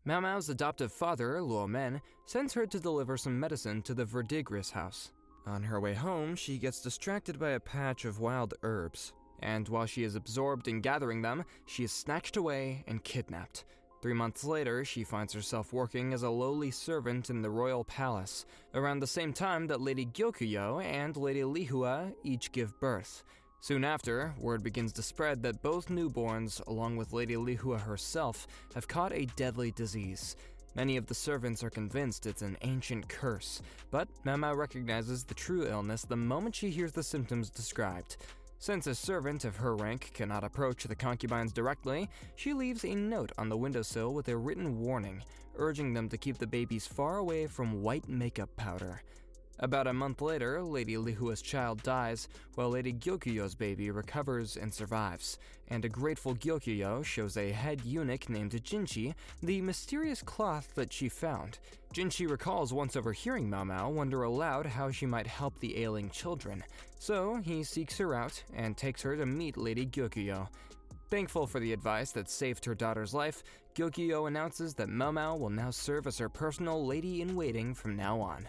Mao Mao's adoptive father, Luo Men, sends her to deliver some medicine to the Verdigris house. On her way home, she gets distracted by a patch of wild herbs, and while she is absorbed in gathering them, she is snatched away and kidnapped. 3 months later, she finds herself working as a lowly servant in the royal palace, around the same time that Lady Gyokuyo and Lady Lihua each give birth. Soon after, word begins to spread that both newborns, along with Lady Lihua herself, have caught a deadly disease. Many of the servants are convinced it's an ancient curse, but Mao Mao recognizes the true illness the moment she hears the symptoms described. Since a servant of her rank cannot approach the concubines directly, she leaves a note on the windowsill with a written warning, urging them to keep the babies far away from white makeup powder. About a month later, Lady Lihua's child dies, while Lady Gyokuyo's baby recovers and survives, and a grateful Gyokuyo shows a head eunuch named Jinchi the mysterious cloth that she found. Jinchi recalls once overhearing Mao Mao wonder aloud how she might help the ailing children, so he seeks her out and takes her to meet Lady Gyokuyo. Thankful for the advice that saved her daughter's life, Gyokuyo announces that Mao Mao will now serve as her personal lady-in-waiting from now on.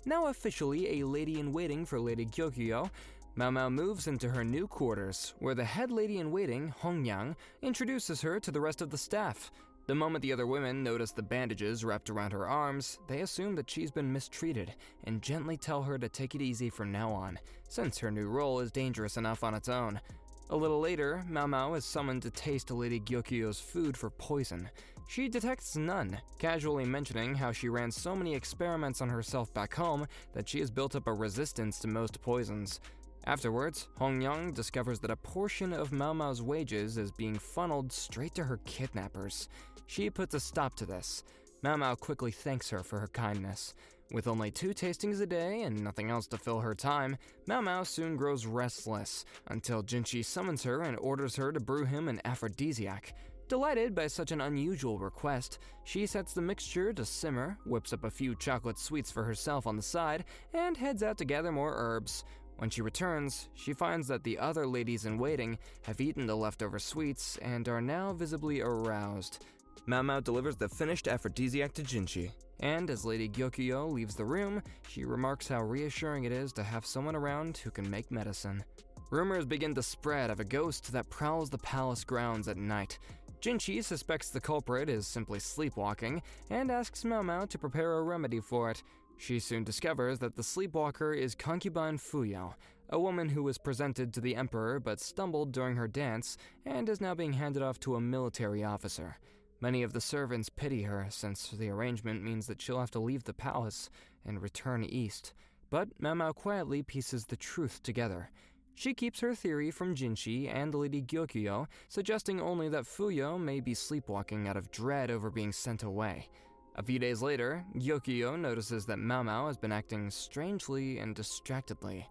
Now officially a lady-in-waiting for Lady Gyokuyo, Mao Mao moves into her new quarters, where the head lady-in-waiting, Hongyang, introduces her to the rest of the staff. The moment the other women notice the bandages wrapped around her arms, they assume that she's been mistreated and gently tell her to take it easy from now on, since her new role is dangerous enough on its own. A little later, Mao Mao is summoned to taste Lady Gyokuyo's food for poison. She detects none, casually mentioning how she ran so many experiments on herself back home that she has built up a resistance to most poisons. Afterwards, Hongyang discovers that a portion of Mao Mao's wages is being funneled straight to her kidnappers. She puts a stop to this. Mao Mao quickly thanks her for her kindness. With only 2 tastings a day and nothing else to fill her time, Mao Mao soon grows restless, until Jinchi summons her and orders her to brew him an aphrodisiac. Delighted by such an unusual request, she sets the mixture to simmer, whips up a few chocolate sweets for herself on the side, and heads out to gather more herbs. When she returns, she finds that the other ladies-in-waiting have eaten the leftover sweets and are now visibly aroused. Mao Mao delivers the finished aphrodisiac to Jinchi, and as Lady Gyokuyo leaves the room, she remarks how reassuring it is to have someone around who can make medicine. Rumors begin to spread of a ghost that prowls the palace grounds at night. Jinchi suspects the culprit is simply sleepwalking and asks Mao Mao to prepare a remedy for it. She soon discovers that the sleepwalker is concubine Fuyao, a woman who was presented to the emperor but stumbled during her dance and is now being handed off to a military officer. Many of the servants pity her, since the arrangement means that she'll have to leave the palace and return east. But Mao Mao quietly pieces the truth together. She keeps her theory from Jinchi and Lady Gyokuyo, suggesting only that Fuyao may be sleepwalking out of dread over being sent away. A few days later, Gyokuyo notices that Mao Mao has been acting strangely and distractedly.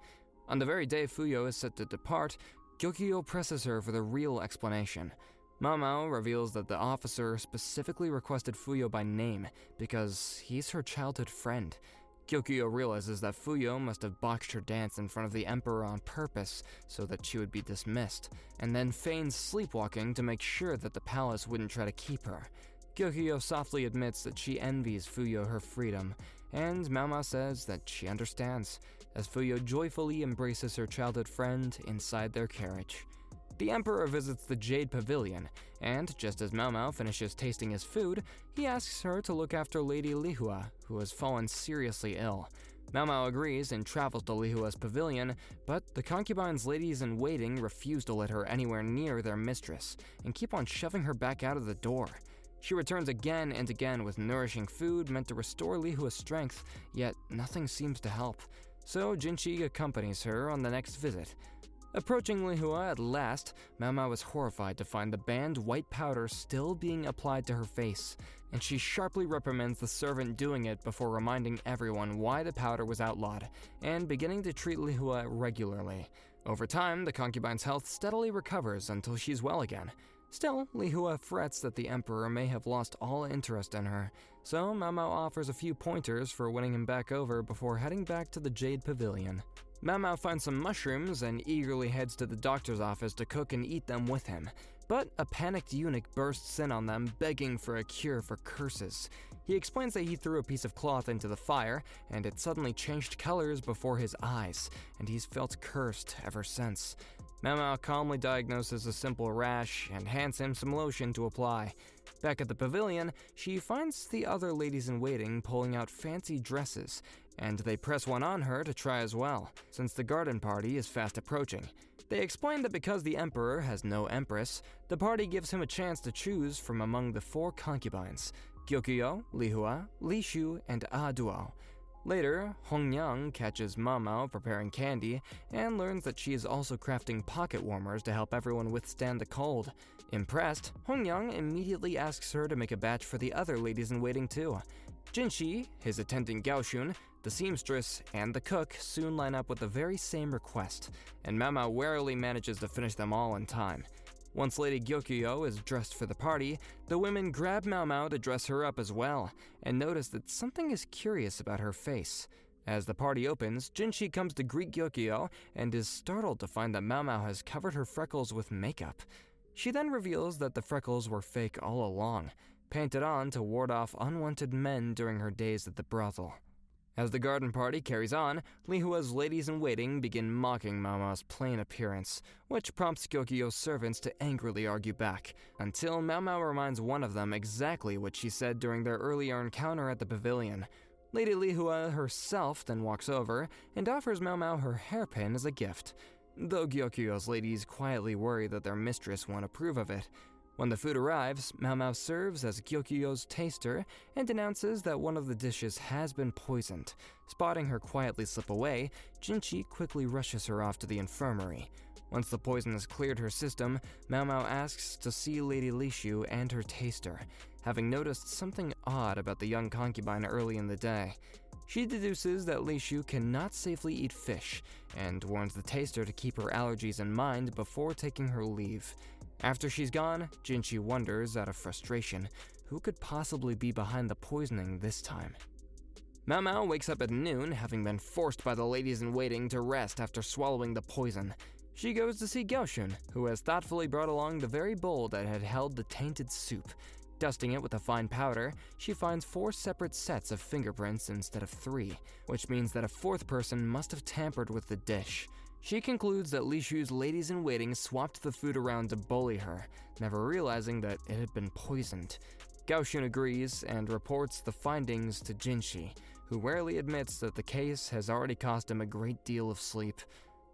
On the very day Fuyao is set to depart, Gyokuyo presses her for the real explanation. Mao Mao reveals that the officer specifically requested Fuyao by name because he's her childhood friend. Gyokuyo realizes that Fuyao must have botched her dance in front of the emperor on purpose so that she would be dismissed, and then feigns sleepwalking to make sure that the palace wouldn't try to keep her. Gyokuyo softly admits that she envies Fuyao her freedom, and Mao Mao says that she understands, as Fuyao joyfully embraces her childhood friend inside their carriage. The emperor visits the Jade Pavilion, and just as Mao Mao finishes tasting his food, he asks her to look after Lady Lihua, who has fallen seriously ill. Mao Mao agrees and travels to Lihua's pavilion, but the concubines' ladies-in-waiting refuse to let her anywhere near their mistress, and keep on shoving her back out of the door. She returns again and again with nourishing food meant to restore Lihua's strength, yet nothing seems to help. So Jinchi accompanies her on the next visit. Approaching Lihua at last, Mao Mao is horrified to find the banned white powder still being applied to her face, and she sharply reprimands the servant doing it before reminding everyone why the powder was outlawed, and beginning to treat Lihua regularly. Over time, the concubine's health steadily recovers until she's well again. Still, Lihua frets that the emperor may have lost all interest in her, so Mao Mao offers a few pointers for winning him back over before heading back to the Jade Pavilion. Mao Mao finds some mushrooms and eagerly heads to the doctor's office to cook and eat them with him. But a panicked eunuch bursts in on them, begging for a cure for curses. He explains that he threw a piece of cloth into the fire, and it suddenly changed colors before his eyes, and he's felt cursed ever since. Maomao calmly diagnoses a simple rash and hands him some lotion to apply. Back at the pavilion, she finds the other ladies-in-waiting pulling out fancy dresses, and they press one on her to try as well, since the garden party is fast approaching. They explain that because the emperor has no empress, the party gives him a chance to choose from among the 4 concubines: Gyokyo, Lihua, Lishu, and Aduo. Later, Hongyang catches Maomao preparing candy and learns that she is also crafting pocket warmers to help everyone withstand the cold. Impressed, Hongyang immediately asks her to make a batch for the other ladies-in-waiting too. Jinshi, his attendant Gaoshun, the seamstress, and the cook soon line up with the very same request, and Maomao warily manages to finish them all in time. Once Lady Gyokyo is dressed for the party, the women grab Maomao to dress her up as well, and notice that something is curious about her face. As the party opens, Jinshi comes to greet Gyokyo and is startled to find that Maomao has covered her freckles with makeup. She then reveals that the freckles were fake all along, painted on to ward off unwanted men during her days at the brothel. As the garden party carries on, Lihua's ladies-in-waiting begin mocking Maomao's plain appearance, which prompts Gyokyo's servants to angrily argue back, until Maomao reminds one of them exactly what she said during their earlier encounter at the pavilion. Lady Lihua herself then walks over and offers Maomao her hairpin as a gift, though Gyokyo's ladies quietly worry that their mistress won't approve of it. When the food arrives, Maomao serves as Gyokyo's taster and announces that one of the dishes has been poisoned. Spotting her quietly slip away, Jinshi quickly rushes her off to the infirmary. Once the poison has cleared her system, Maomao asks to see Lady Lishu and her taster, having noticed something odd about the young concubine early in the day. She deduces that Lishu cannot safely eat fish, and warns the taster to keep her allergies in mind before taking her leave. After she's gone, Jinshi wonders, out of frustration, who could possibly be behind the poisoning this time. Maomao wakes up at noon, having been forced by the ladies-in-waiting to rest after swallowing the poison. She goes to see Gaoshun, who has thoughtfully brought along the very bowl that had held the tainted soup. Dusting it with a fine powder, she finds 4 separate sets of fingerprints instead of 3, which means that a 4th person must have tampered with the dish. She concludes that Lishu's ladies-in-waiting swapped the food around to bully her, never realizing that it had been poisoned. Gaoshun agrees and reports the findings to Jinshi, who rarely admits that the case has already cost him a great deal of sleep.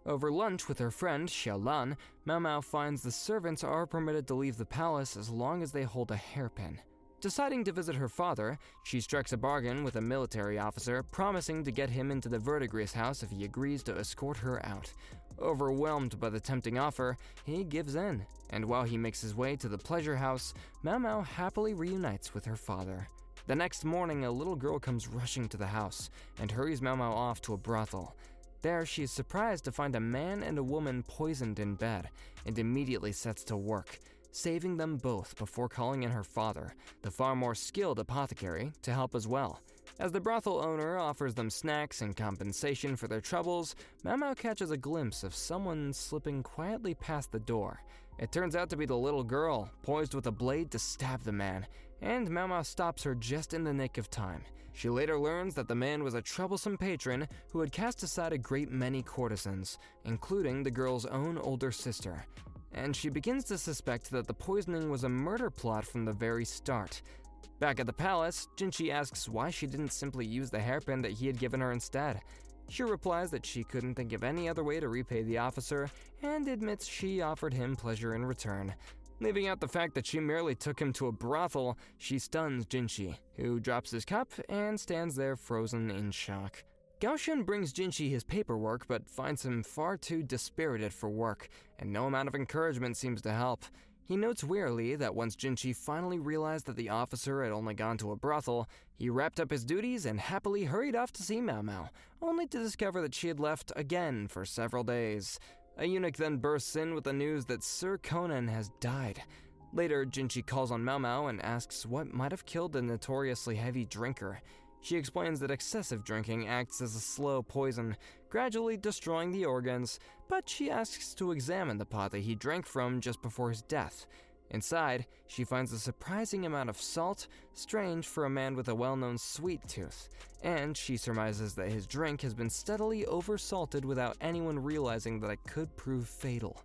Over lunch with her friend, Xiaolan, Maomao finds the servants are permitted to leave the palace as long as they hold a hairpin. Deciding to visit her father, she strikes a bargain with a military officer, promising to get him into the Verdigris house if he agrees to escort her out. Overwhelmed by the tempting offer, he gives in, and while he makes his way to the pleasure house, Maomao happily reunites with her father. The next morning, a little girl comes rushing to the house and hurries Maomao off to a brothel. There, she is surprised to find a man and a woman poisoned in bed, and immediately sets to work, saving them both before calling in her father, the far more skilled apothecary, to help as well. As the brothel owner offers them snacks in compensation for their troubles, Maomao catches a glimpse of someone slipping quietly past the door. It turns out to be the little girl, poised with a blade to stab the man, and Maomao stops her just in the nick of time. She later learns that the man was a troublesome patron who had cast aside a great many courtesans, including the girl's own older sister. And she begins to suspect that the poisoning was a murder plot from the very start. Back at the palace, Jinshi asks why she didn't simply use the hairpin that he had given her instead. She replies that she couldn't think of any other way to repay the officer, and admits she offered him pleasure in return. Leaving out the fact that she merely took him to a brothel, she stuns Jinshi, who drops his cup and stands there frozen in shock. Gaoshun brings Jinshi his paperwork, but finds him far too dispirited for work, and no amount of encouragement seems to help. He notes wearily that once Jinshi finally realized that the officer had only gone to a brothel, he wrapped up his duties and happily hurried off to see Mao Mao, only to discover that she had left again for several days. A eunuch then bursts in with the news that Sir Conan has died. Later, Jinshi calls on Mao Mao and asks what might have killed the notoriously heavy drinker. She explains that excessive drinking acts as a slow poison, gradually destroying the organs, but she asks to examine the pot that he drank from just before his death. Inside, she finds a surprising amount of salt, strange for a man with a well-known sweet tooth, and she surmises that his drink has been steadily oversalted without anyone realizing that it could prove fatal.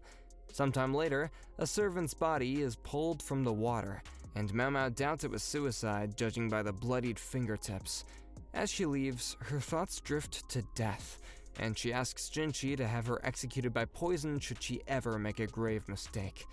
Sometime later, a servant's body is pulled from the water, and Mao Mao doubts it was suicide, judging by the bloodied fingertips. As she leaves, her thoughts drift to death, and she asks Jinchi to have her executed by poison should she ever make a grave mistake.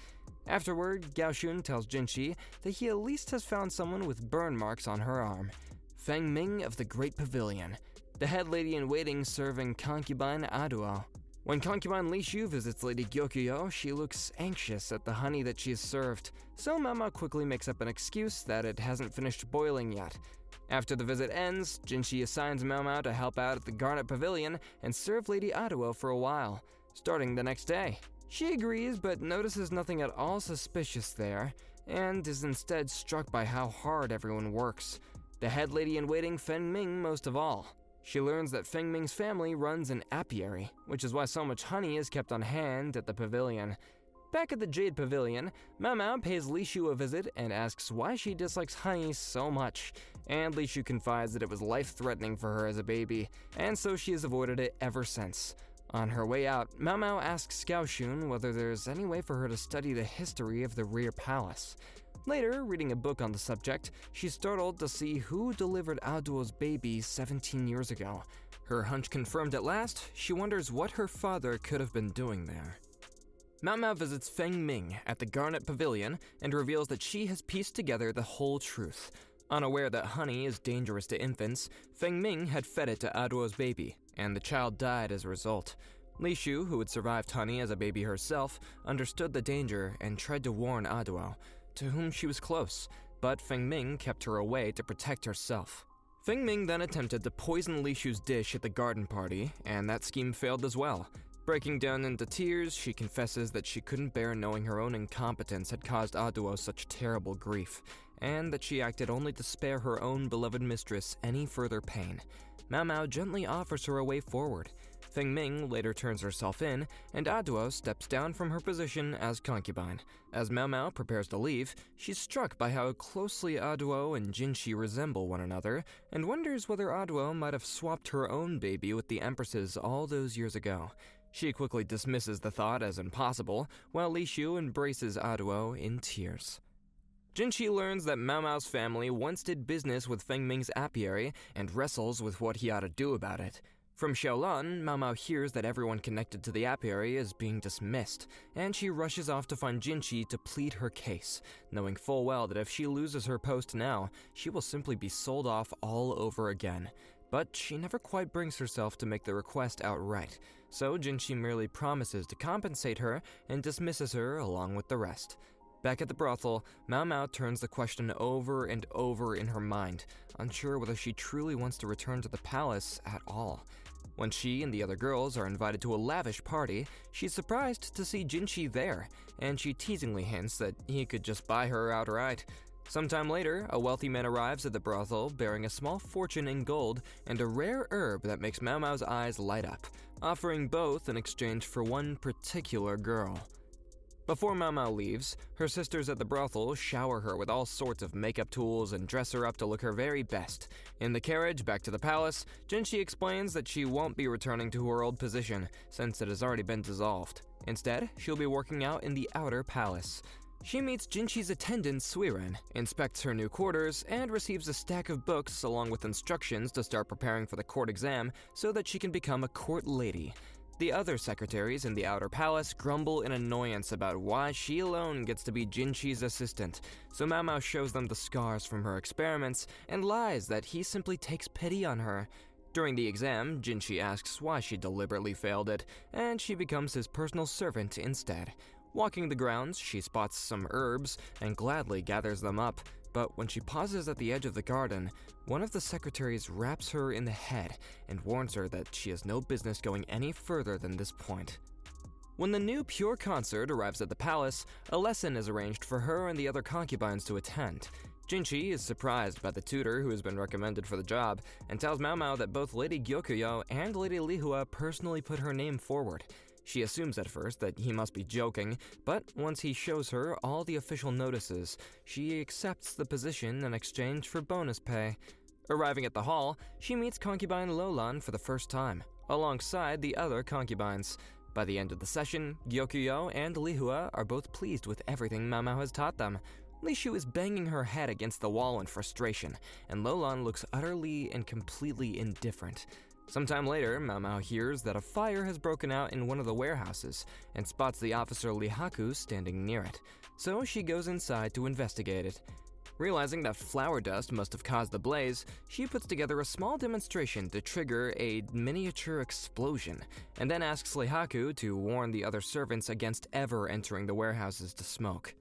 Afterward, Gaoshun tells Jinchi that he at least has found someone with burn marks on her arm. Feng Ming of the Great Pavilion, the head lady-in-waiting serving concubine Aduo. When concubine Li Shu visits Lady Gyokuyo, she looks anxious at the honey that she is served, so Mao Mao quickly makes up an excuse that it hasn't finished boiling yet. After the visit ends, Jinchi assigns Mao Mao to help out at the Garnet Pavilion and serve Lady Aduo for a while, starting the next day. She agrees, but notices nothing at all suspicious there, and is instead struck by how hard everyone works. The head lady-in-waiting Feng Ming most of all. She learns that Feng Ming's family runs an apiary, which is why so much honey is kept on hand at the pavilion. Back at the Jade Pavilion, Mao Mao pays Li Shu a visit and asks why she dislikes honey so much, and Li Shu confides that it was life-threatening for her as a baby, and so she has avoided it ever since. On her way out, Mao Mao asks Gaoshun whether there's any way for her to study the history of the rear palace. Later, reading a book on the subject, she's startled to see who delivered Aduo's baby 17 years ago. Her hunch confirmed at last, she wonders what her father could have been doing there. Mao Mao visits Feng Ming at the Garnet Pavilion and reveals that she has pieced together the whole truth. Unaware that honey is dangerous to infants, Feng Ming had fed it to Aduo's baby, and the child died as a result. Li Shu, who had survived honey as a baby herself, understood the danger and tried to warn Aduo, to whom she was close, but Feng Ming kept her away to protect herself. Feng Ming then attempted to poison Li Shu's dish at the garden party, and that scheme failed as well. Breaking down into tears, she confesses that she couldn't bear knowing her own incompetence had caused Aduo such terrible grief, and that she acted only to spare her own beloved mistress any further pain. Mao Mao gently offers her a way forward. Feng Ming later turns herself in, and Aduo steps down from her position as concubine. As Mao Mao prepares to leave, she's struck by how closely Aduo and Jinchi resemble one another, and wonders whether Aduo might have swapped her own baby with the Empress's all those years ago. She quickly dismisses the thought as impossible, while Li Shu embraces Aduo in tears. Jinchi learns that Mao Mao's family once did business with Feng Ming's apiary and wrestles with what he ought to do about it. From Xiaolan, Mao Mao hears that everyone connected to the apiary is being dismissed, and she rushes off to find Jinchi to plead her case, knowing full well that if she loses her post now, she will simply be sold off all over again. But she never quite brings herself to make the request outright, so Jinchi merely promises to compensate her and dismisses her along with the rest. Back at the brothel, Mao Mao turns the question over and over in her mind, unsure whether she truly wants to return to the palace at all. When she and the other girls are invited to a lavish party, she's surprised to see Jinchi there, and she teasingly hints that he could just buy her outright. Sometime later, a wealthy man arrives at the brothel bearing a small fortune in gold and a rare herb that makes Mao Mao's eyes light up, offering both in exchange for one particular girl. Before Mao Mao leaves, her sisters at the brothel shower her with all sorts of makeup tools and dress her up to look her very best. In the carriage back to the palace, Jinchi explains that she won't be returning to her old position, since it has already been dissolved. Instead, she'll be working out in the outer palace. She meets Jinchi's attendant Suiren, inspects her new quarters, and receives a stack of books along with instructions to start preparing for the court exam so that she can become a court lady. The other secretaries in the outer palace grumble in annoyance about why she alone gets to be Jinchi's assistant, so Mao Mao shows them the scars from her experiments and lies that he simply takes pity on her. During the exam, Jinchi asks why she deliberately failed it, and she becomes his personal servant instead. Walking the grounds, she spots some herbs and gladly gathers them up, but when she pauses at the edge of the garden, one of the secretaries raps her in the head and warns her that she has no business going any further than this point. When the new Pure concert arrives at the palace, a lesson is arranged for her and the other concubines to attend. Jinchi is surprised by the tutor who has been recommended for the job and tells Mao Mao that both Lady Gyokuyo and Lady Lihua personally put her name forward. She assumes at first that he must be joking, but once he shows her all the official notices, she accepts the position in exchange for bonus pay. Arriving at the hall, she meets concubine Lolan for the first time, alongside the other concubines. By the end of the session, Gyokyo and Lihua are both pleased with everything Mao Mao has taught them. Lishu is banging her head against the wall in frustration, and Lolan looks utterly and completely indifferent. Sometime later, Mao Mao hears that a fire has broken out in one of the warehouses and spots the officer Lihaku standing near it, so she goes inside to investigate it. Realizing that flour dust must have caused the blaze, she puts together a small demonstration to trigger a miniature explosion, and then asks Lihaku to warn the other servants against ever entering the warehouses to smoke.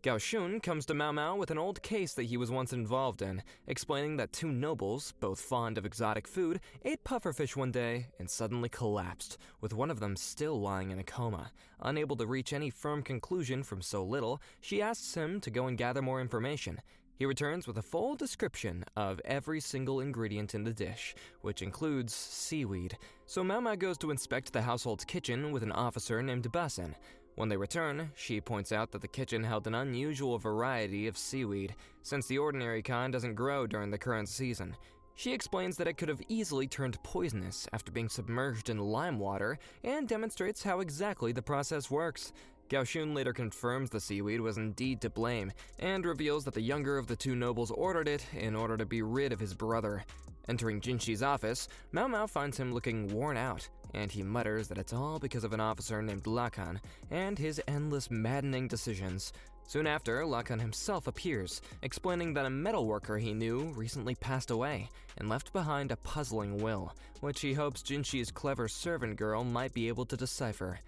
Gao Shun comes to Mao Mao with an old case that he was once involved in, explaining that two nobles, both fond of exotic food, ate pufferfish one day and suddenly collapsed, with one of them still lying in a coma. Unable to reach any firm conclusion from so little, she asks him to go and gather more information. He returns with a full description of every single ingredient in the dish, which includes seaweed. So Mao Mao goes to inspect the household's kitchen with an officer named Basen. When they return, she points out that the kitchen held an unusual variety of seaweed, since the ordinary kind doesn't grow during the current season. She explains that it could have easily turned poisonous after being submerged in lime water, and demonstrates how exactly the process works. Gao Shun later confirms the seaweed was indeed to blame, and reveals that the younger of the two nobles ordered it in order to be rid of his brother. Entering Jinshi's office, Mao Mao finds him looking worn out, and he mutters that it's all because of an officer named Lakan and his endless maddening decisions. Soon after, Lakan himself appears, explaining that a metalworker he knew recently passed away and left behind a puzzling will, which he hopes Jinshi's clever servant girl might be able to decipher.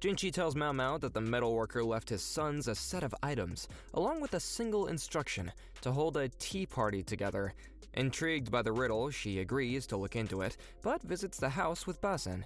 Jinshi tells Mao Mao that the metalworker left his sons a set of items, along with a single instruction to hold a tea party together. Intrigued by the riddle, she agrees to look into it, but visits the house with Basen.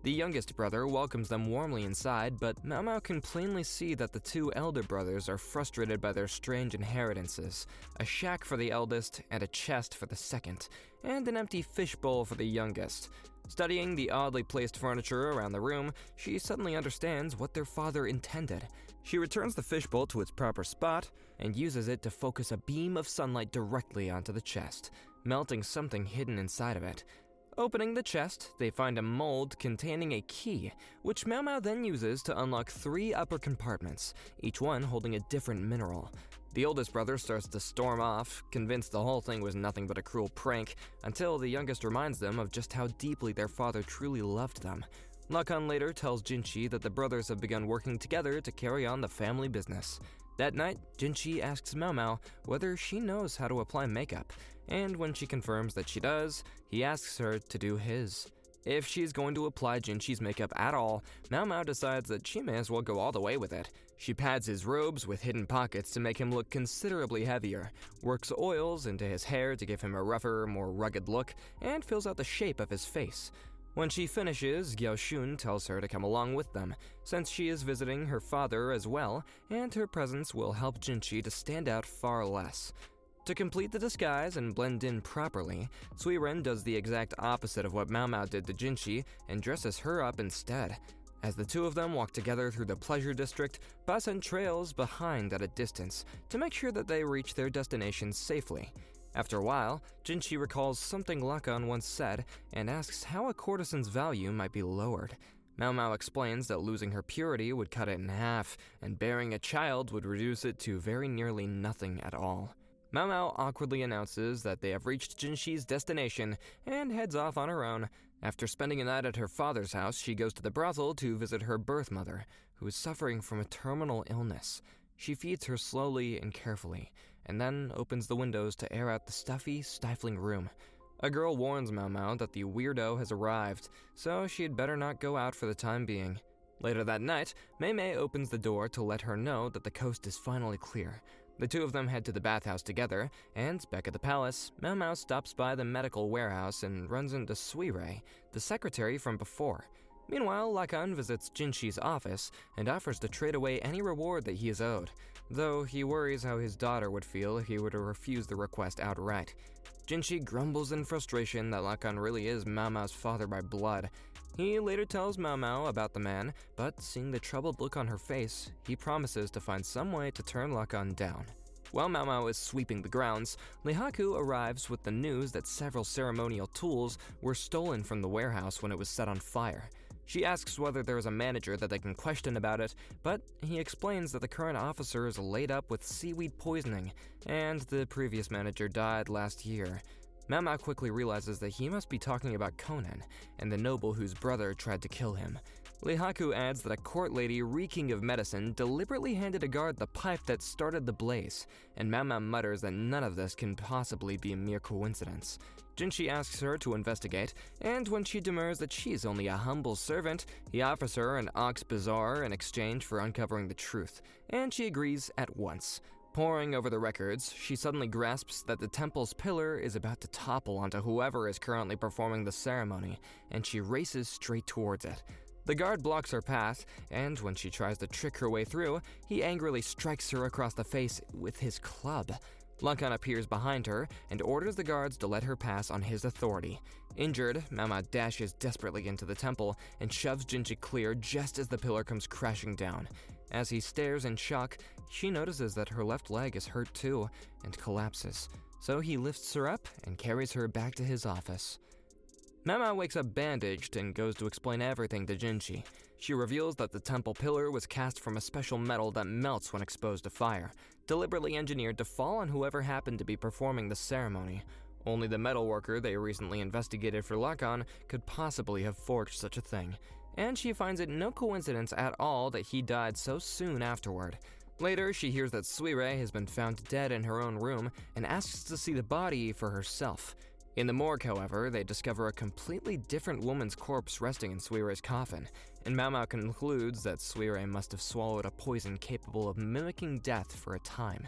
The youngest brother welcomes them warmly inside, but Mao Mao can plainly see that the two elder brothers are frustrated by their strange inheritances: a shack for the eldest and a chest for the second, and an empty fishbowl for the youngest. Studying the oddly placed furniture around the room, she suddenly understands what their father intended. She returns the fishbowl to its proper spot and uses it to focus a beam of sunlight directly onto the chest, melting something hidden inside of it. Opening the chest, they find a mold containing a key, which Mao Mao then uses to unlock 3 upper compartments, each one holding a different mineral. The oldest brother starts to storm off, convinced the whole thing was nothing but a cruel prank, until the youngest reminds them of just how deeply their father truly loved them. Lakan later tells Jinshi that the brothers have begun working together to carry on the family business. That night, Jinshi asks Mao Mao whether she knows how to apply makeup, and when she confirms that she does, he asks her to do his. If she's going to apply Jinshi's makeup at all, Mao Mao decides that she may as well go all the way with it. She pads his robes with hidden pockets to make him look considerably heavier, works oils into his hair to give him a rougher, more rugged look, and fills out the shape of his face. When she finishes, Gao Shun tells her to come along with them, since she is visiting her father as well, and her presence will help Jinshi to stand out far less. To complete the disguise and blend in properly, Suiren does the exact opposite of what Mao Mao did to Jinshi and dresses her up instead. As the two of them walk together through the pleasure district, Basen trails behind at a distance to make sure that they reach their destination safely. After a while, Jinshi recalls something Lakan once said and asks how a courtesan's value might be lowered. Mao Mao explains that losing her purity would cut it in half, and bearing a child would reduce it to very nearly nothing at all. Mao Mao awkwardly announces that they have reached Jinshi's destination and heads off on her own. After spending a night at her father's house, she goes to the brothel to visit her birth mother, who is suffering from a terminal illness. She feeds her slowly and carefully, and then opens the windows to air out the stuffy, stifling room. A girl warns Mao Mao that the weirdo has arrived, so she had better not go out for the time being. Later that night, Mei Mei opens the door to let her know that the coast is finally clear. The two of them head to the bathhouse together, and back at the palace, Mao Mao stops by the medical warehouse and runs into Suirei, the secretary from before. Meanwhile, Lakan visits Jinshi's office and offers to trade away any reward that he is owed, though he worries how his daughter would feel if he were to refuse the request outright. Jinshi grumbles in frustration that Lakan really is Mao Mao's father by blood. He later tells Mao Mao about the man, but seeing the troubled look on her face, he promises to find some way to turn Lakan down. While Mao Mao is sweeping the grounds, Lihaku arrives with the news that several ceremonial tools were stolen from the warehouse when it was set on fire. She asks whether there is a manager that they can question about it, but he explains that the current officer is laid up with seaweed poisoning, and the previous manager died last year. Mao Mao quickly realizes that he must be talking about Conan and the noble whose brother tried to kill him. Lihaku adds that a court lady reeking of medicine deliberately handed a guard the pipe that started the blaze, and Mao Mao mutters that none of this can possibly be a mere coincidence. Jinshi asks her to investigate, and when she demurs that she's only a humble servant, he offers her an ox bazaar in exchange for uncovering the truth, and she agrees at once. Poring over the records, she suddenly grasps that the temple's pillar is about to topple onto whoever is currently performing the ceremony, and she races straight towards it. The guard blocks her path, and when she tries to trick her way through, he angrily strikes her across the face with his club. Lakan appears behind her and orders the guards to let her pass on his authority. Injured, Mao Mao dashes desperately into the temple and shoves Jinchi clear just as the pillar comes crashing down. As he stares in shock, she notices that her left leg is hurt too and collapses, so he lifts her up and carries her back to his office. Mao Mao wakes up bandaged and goes to explain everything to Jinchi. She reveals that the temple pillar was cast from a special metal that melts when exposed to fire, deliberately engineered to fall on whoever happened to be performing the ceremony. Only the metal worker they recently investigated for Lakan could possibly have forged such a thing, and she finds it no coincidence at all that he died so soon afterward. Later, she hears that Suire has been found dead in her own room and asks to see the body for herself. In the morgue, however, they discover a completely different woman's corpse resting in Suire's coffin, and Mao Mao concludes that Suire must have swallowed a poison capable of mimicking death for a time.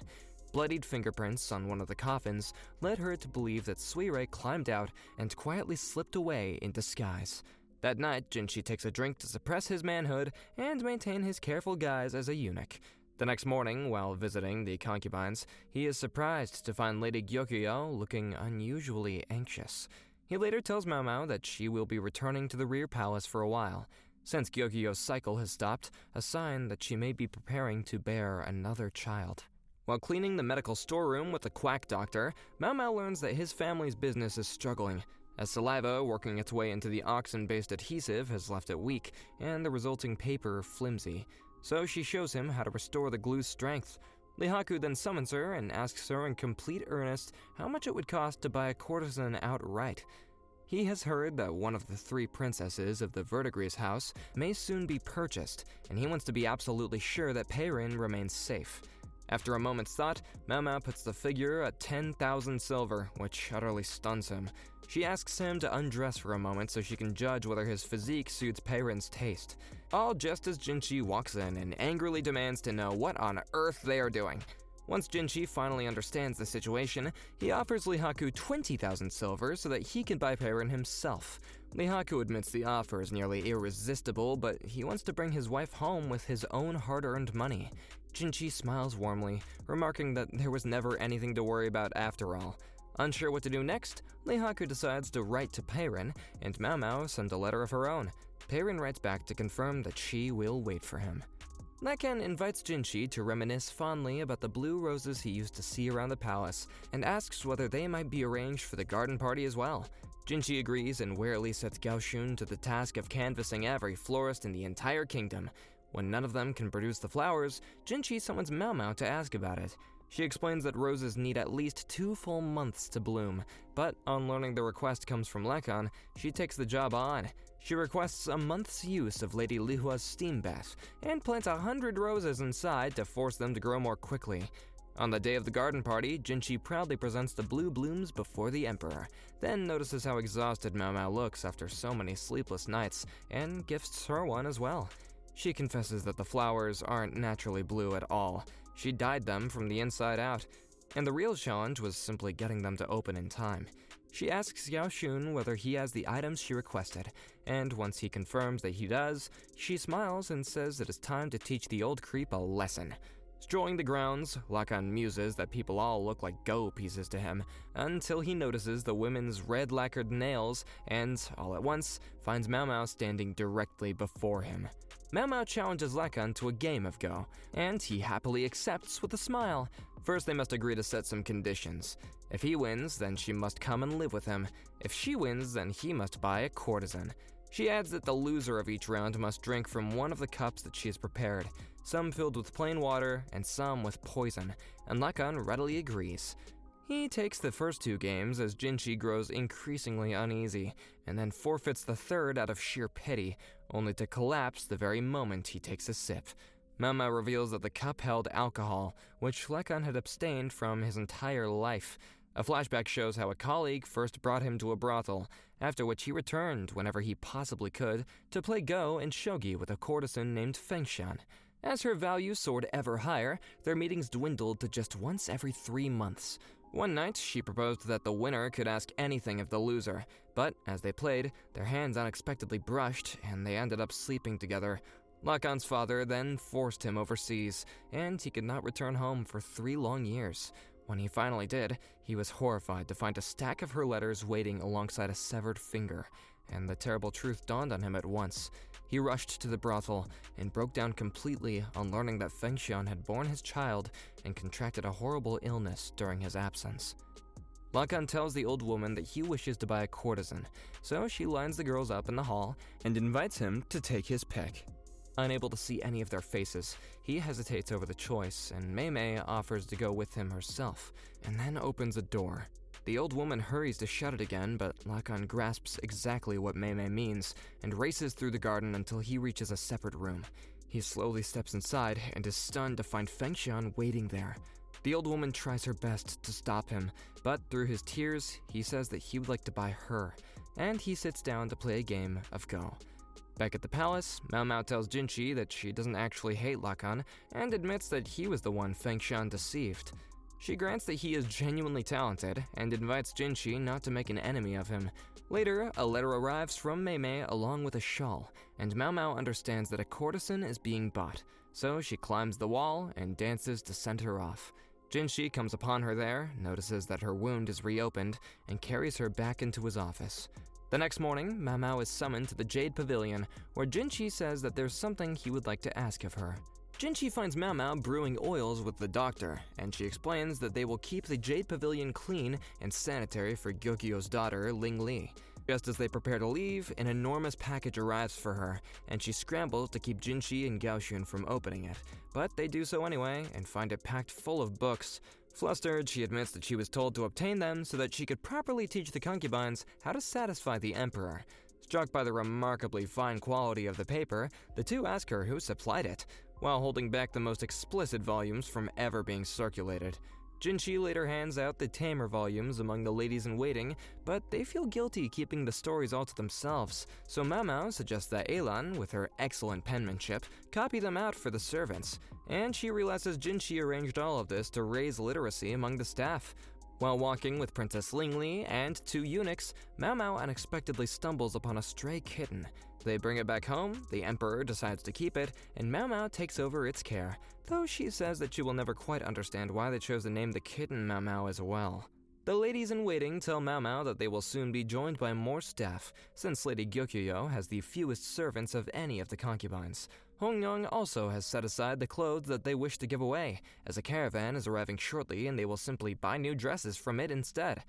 Bloodied fingerprints on one of the coffins led her to believe that Suire climbed out and quietly slipped away in disguise. That night, Jinshi takes a drink to suppress his manhood and maintain his careful guise as a eunuch. The next morning, while visiting the concubines, he is surprised to find Lady Gyokyo looking unusually anxious. He later tells Mao Mao that she will be returning to the rear palace for a while, since Gyokyo's cycle has stopped, a sign that she may be preparing to bear another child. While cleaning the medical storeroom with the quack doctor, Mao Mao learns that his family's business is struggling, as saliva working its way into the oxen-based adhesive has left it weak, and the resulting paper flimsy. So she shows him how to restore the glue's strength. Lihaku then summons her and asks her in complete earnest how much it would cost to buy a courtesan outright. He has heard that one of the 3 princesses of the Verdigris house may soon be purchased, and he wants to be absolutely sure that Peirin remains safe. After a moment's thought, Mao Mao puts the figure at 10,000 silver, which utterly stuns him. She asks him to undress for a moment so she can judge whether his physique suits Peirin's taste. All just as Jinchi walks in and angrily demands to know what on earth they are doing. Once Jinchi finally understands the situation, he offers Lihaku 20,000 silver so that he can buy Peirin himself. Lihaku admits the offer is nearly irresistible, but he wants to bring his wife home with his own hard-earned money. Jinchi smiles warmly, remarking that there was never anything to worry about after all. Unsure what to do next, Lihaku decides to write to Peirin, and Mao Mao sends a letter of her own. Peirin writes back to confirm that she will wait for him. Lakan invites Jinchi to reminisce fondly about the blue roses he used to see around the palace, and asks whether they might be arranged for the garden party as well. Jinchi agrees and warily sets Gaoshun to the task of canvassing every florist in the entire kingdom. When none of them can produce the flowers, Jinchi summons Mao Mao to ask about it. She explains that roses need at least 2 full months to bloom, but on learning the request comes from Lakan, she takes the job on. She requests a month's use of Lady Lihua's steam bath, and plants 100 roses inside to force them to grow more quickly. On the day of the garden party, Jinchi proudly presents the blue blooms before the emperor, then notices how exhausted Mao Mao looks after so many sleepless nights, and gifts her one as well. She confesses that the flowers aren't naturally blue at all. She dyed them from the inside out, and the real challenge was simply getting them to open in time. She asks Gaoshun whether he has the items she requested, and once he confirms that he does, she smiles and says it is time to teach the old creep a lesson. Strolling the grounds, Lakan muses that people all look like Go pieces to him, until he notices the women's red-lacquered nails and, all at once, finds Mao Mao standing directly before him. Mao Mao challenges Lakan to a game of Go, and he happily accepts with a smile. First, they must agree to set some conditions. If he wins, then she must come and live with him. If she wins, then he must buy a courtesan. She adds that the loser of each round must drink from one of the cups that she has prepared, some filled with plain water and some with poison, and Lakan readily agrees. He takes the first 2 games as Jinchi grows increasingly uneasy, and then forfeits the third out of sheer pity, only to collapse the very moment he takes a sip. Maomao reveals that the cup held alcohol, which Lakan had abstained from his entire life. A flashback shows how a colleague first brought him to a brothel, after which he returned whenever he possibly could to play Go and shogi with a courtesan named Fengshan. As her value soared ever higher, their meetings dwindled to just once every 3 months. One night, she proposed that the winner could ask anything of the loser, but as they played, their hands unexpectedly brushed and they ended up sleeping together. Lakan's father then forced him overseas, and he could not return home for 3 long years. When he finally did, he was horrified to find a stack of her letters waiting alongside a severed finger, and the terrible truth dawned on him at once. He rushed to the brothel and broke down completely on learning that Fengshan had borne his child and contracted a horrible illness during his absence. Lakan tells the old woman that he wishes to buy a courtesan, so she lines the girls up in the hall and invites him to take his pick. Unable to see any of their faces, he hesitates over the choice, and Mei Mei offers to go with him herself, and then opens a door. The old woman hurries to shut it again, but Lakan grasps exactly what Mei Mei means and races through the garden until he reaches a separate room. He slowly steps inside and is stunned to find Fengshan waiting there. The old woman tries her best to stop him, but through his tears, he says that he would like to buy her, and he sits down to play a game of Go. Back at the palace, Mao Mao tells Jinchi that she doesn't actually hate Lakan and admits that he was the one Fengshan deceived. She grants that he is genuinely talented and invites Jinchi not to make an enemy of him. Later, a letter arrives from Mei Mei along with a shawl, and Mao Mao understands that a courtesan is being bought, so she climbs the wall and dances to send her off. Jinchi comes upon her there, notices that her wound is reopened, and carries her back into his office. The next morning, Mao Mao is summoned to the Jade Pavilion, where Jinchi says that there's something he would like to ask of her. Jinchi finds Mao Mao brewing oils with the doctor, and she explains that they will keep the Jade Pavilion clean and sanitary for Gyokyo's daughter, Ling Li. Just as they prepare to leave, an enormous package arrives for her, and she scrambles to keep Jinchi and Gaoxun from opening it, but they do so anyway and find it packed full of books. Flustered, she admits that she was told to obtain them so that she could properly teach the concubines how to satisfy the emperor. Struck by the remarkably fine quality of the paper, the two ask her who supplied it, while holding back the most explicit volumes from ever being circulated. Jinchi later hands out the tamer volumes among the ladies-in-waiting, but they feel guilty keeping the stories all to themselves, so Mao Mao suggests that Elan, with her excellent penmanship, copy them out for the servants, and she realizes Jinchi arranged all of this to raise literacy among the staff. While walking with Princess Ling Li and 2 eunuchs, Mao Mao unexpectedly stumbles upon a stray kitten. They bring it back home, the emperor decides to keep it, and Mao Mao takes over its care, though she says that she will never quite understand why they chose to name the kitten Mao Mao as well. The ladies-in-waiting tell Mao Mao that they will soon be joined by more staff, since Lady Gyokyo has the fewest servants of any of the concubines. Hongyong also has set aside the clothes that they wish to give away, as a caravan is arriving shortly and they will simply buy new dresses from it instead.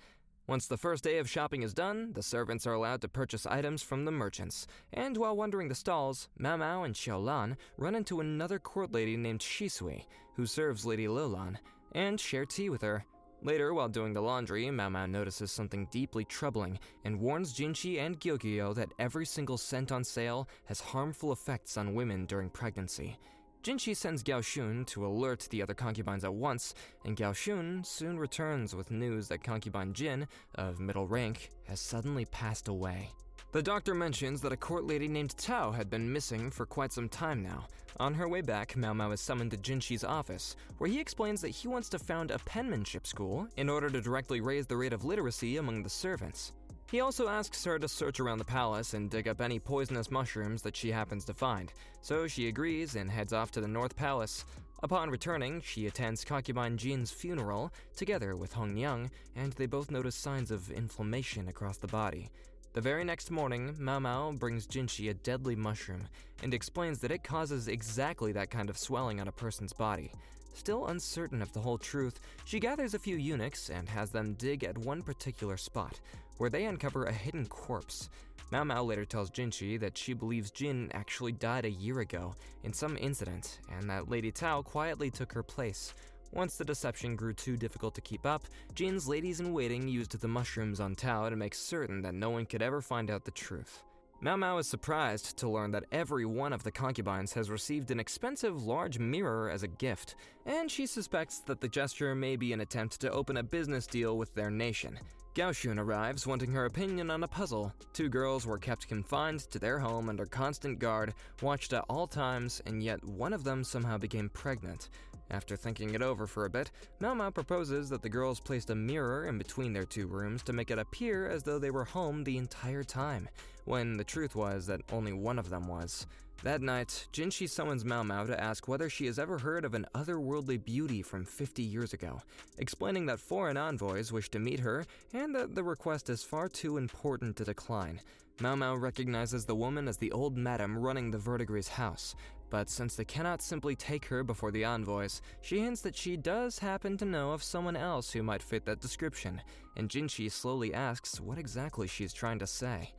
Once the first day of shopping is done, the servants are allowed to purchase items from the merchants, and while wandering the stalls, Mao Mao and Xiaolan run into another court lady named Shisui, who serves Lady Lilan, and share tea with her. Later, while doing the laundry, Mao Mao notices something deeply troubling and warns Jinchi and Gyokyo that every single scent on sale has harmful effects on women during pregnancy. Jinchi sends Gaoxun to alert the other concubines at once, and Gaoxun soon returns with news that concubine Jin, of middle rank, has suddenly passed away. The doctor mentions that a court lady named Tao had been missing for quite some time now. On her way back, Mao Mao is summoned to Jinchi's office, where he explains that he wants to found a penmanship school in order to directly raise the rate of literacy among the servants. He also asks her to search around the palace and dig up any poisonous mushrooms that she happens to find, so she agrees and heads off to the North Palace. Upon returning, she attends concubine Jin's funeral together with Hong Yang, and they both notice signs of inflammation across the body. The very next morning, Mao Mao brings Jinshi a deadly mushroom and explains that it causes exactly that kind of swelling on a person's body. Still uncertain of the whole truth, she gathers a few eunuchs and has them dig at one particular spot, where they uncover a hidden corpse. Mao Mao later tells Jinshi that she believes Jin actually died a year ago in some incident, and that Lady Tao quietly took her place. Once the deception grew too difficult to keep up, Jin's ladies-in-waiting used the mushrooms on Tao to make certain that no one could ever find out the truth. Mao Mao is surprised to learn that every one of the concubines has received an expensive large mirror as a gift, and she suspects that the gesture may be an attempt to open a business deal with their nation. Gao Xun arrives wanting her opinion on a puzzle. Two girls were kept confined to their home under constant guard, watched at all times, and yet one of them somehow became pregnant. After thinking it over for a bit, Mao Mao proposes that the girls placed a mirror in between their two rooms to make it appear as though they were home the entire time, when the truth was that only one of them was. That night, Jinshi summons Mao Mao to ask whether she has ever heard of an otherworldly beauty from 50 years ago, explaining that foreign envoys wish to meet her and that the request is far too important to decline. Mao Mao recognizes the woman as the old madam running the Verdigris house, but since they cannot simply take her before the envoys, she hints that she does happen to know of someone else who might fit that description, and Jinshi slowly asks what exactly she is trying to say.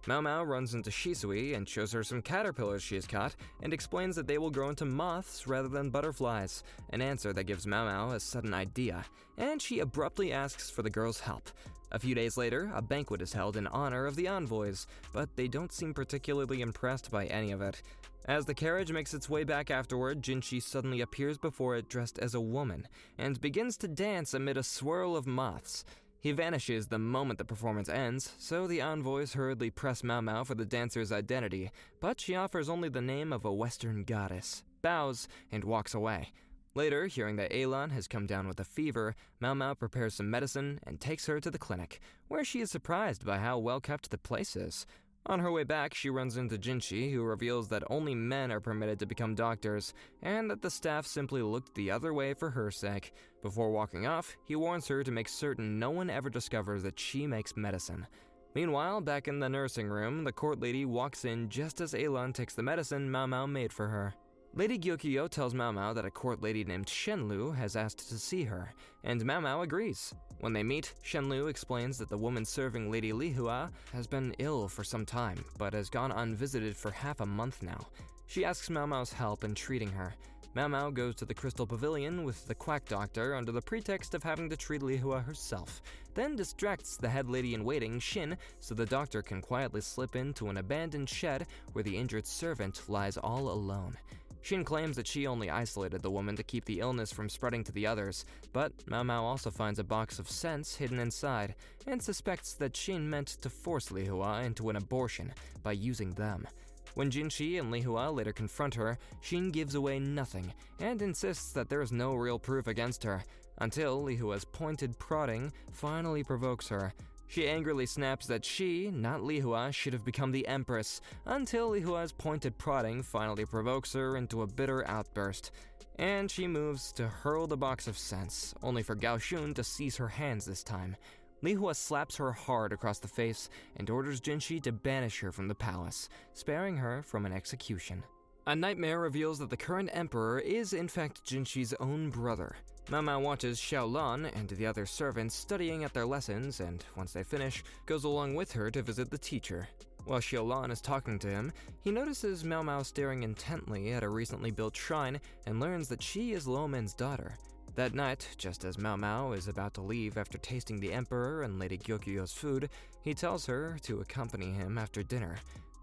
Mao Mao runs into Shisui and shows her some caterpillars she has caught and explains that they will grow into moths rather than butterflies, an answer that gives Mao Mao a sudden idea, and she abruptly asks for the girls' help. A few days later, a banquet is held in honor of the envoys, but they don't seem particularly impressed by any of it. As the carriage makes its way back afterward, Jinshi suddenly appears before it dressed as a woman and begins to dance amid a swirl of moths. He vanishes the moment the performance ends, so the envoys hurriedly press Mao Mao for the dancer's identity, but she offers only the name of a Western goddess, bows, and walks away. Later, hearing that Elan has come down with a fever, Mao Mao prepares some medicine and takes her to the clinic, where she is surprised by how well kept the place is. On her way back, she runs into Jinshi, who reveals that only men are permitted to become doctors, and that the staff simply looked the other way for her sake. Before walking off, he warns her to make certain no one ever discovers that she makes medicine. Meanwhile, back in the nursing room, the court lady walks in just as Elan takes the medicine Mao Mao made for her. Lady Gyokyo tells Mao Mao that a court lady named Shenlu has asked to see her, and Mao Mao agrees. When they meet, Shenlu explains that the woman serving Lady Lihua has been ill for some time, but has gone unvisited for half a month now. She asks Mao Mao's help in treating her. Mao Mao goes to the Crystal Pavilion with the quack doctor under the pretext of having to treat Lihua herself, then distracts the head lady-in-waiting, Shin, so the doctor can quietly slip into an abandoned shed where the injured servant lies all alone. Shin claims that she only isolated the woman to keep the illness from spreading to the others, but Mao Mao also finds a box of scents hidden inside, and suspects that Shin meant to force Lihua into an abortion by using them. When Jinshi and Lihua later confront her, Shin gives away nothing, and insists that there is no real proof against her, until Lihua's pointed prodding finally provokes her. She angrily snaps that she, not Lihua, should have become the Empress, until Lihua's pointed prodding finally provokes her into a bitter outburst. And she moves to hurl the box of scents, only for Gao Xun to seize her hands this time. Lihua slaps her hard across the face and orders Jinshi to banish her from the palace, sparing her from an execution. A nightmare reveals that the current emperor is in fact Jinshi's own brother. Mao Mao watches Xiaolan and the other servants studying at their lessons and, once they finish, goes along with her to visit the teacher. While Xiaolan is talking to him, he notices Mao Mao staring intently at a recently built shrine and learns that she is Luomen's daughter. That night, just as Mao Mao is about to leave after tasting the emperor and Lady Gyokyo's food, he tells her to accompany him after dinner.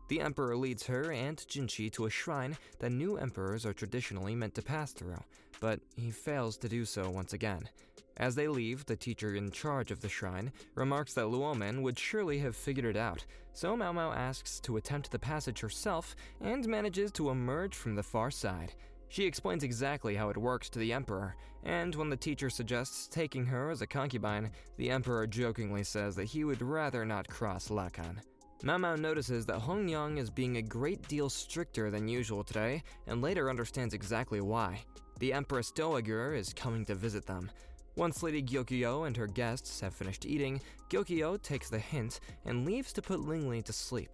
The emperor leads her and Jinshi to a shrine that new emperors are traditionally meant to pass through, but he fails to do so once again. As they leave, the teacher in charge of the shrine remarks that Luomen would surely have figured it out, so Mao Mao asks to attempt the passage herself and manages to emerge from the far side. She explains exactly how it works to the emperor, and when the teacher suggests taking her as a concubine, the emperor jokingly says that he would rather not cross Lakan. Mao Mao notices that Hong Yang is being a great deal stricter than usual today, and later understands exactly why. The Empress Dowager is coming to visit them. Once Lady Gyokyo and her guests have finished eating, Gyokyo takes the hint and leaves to put Lingli to sleep.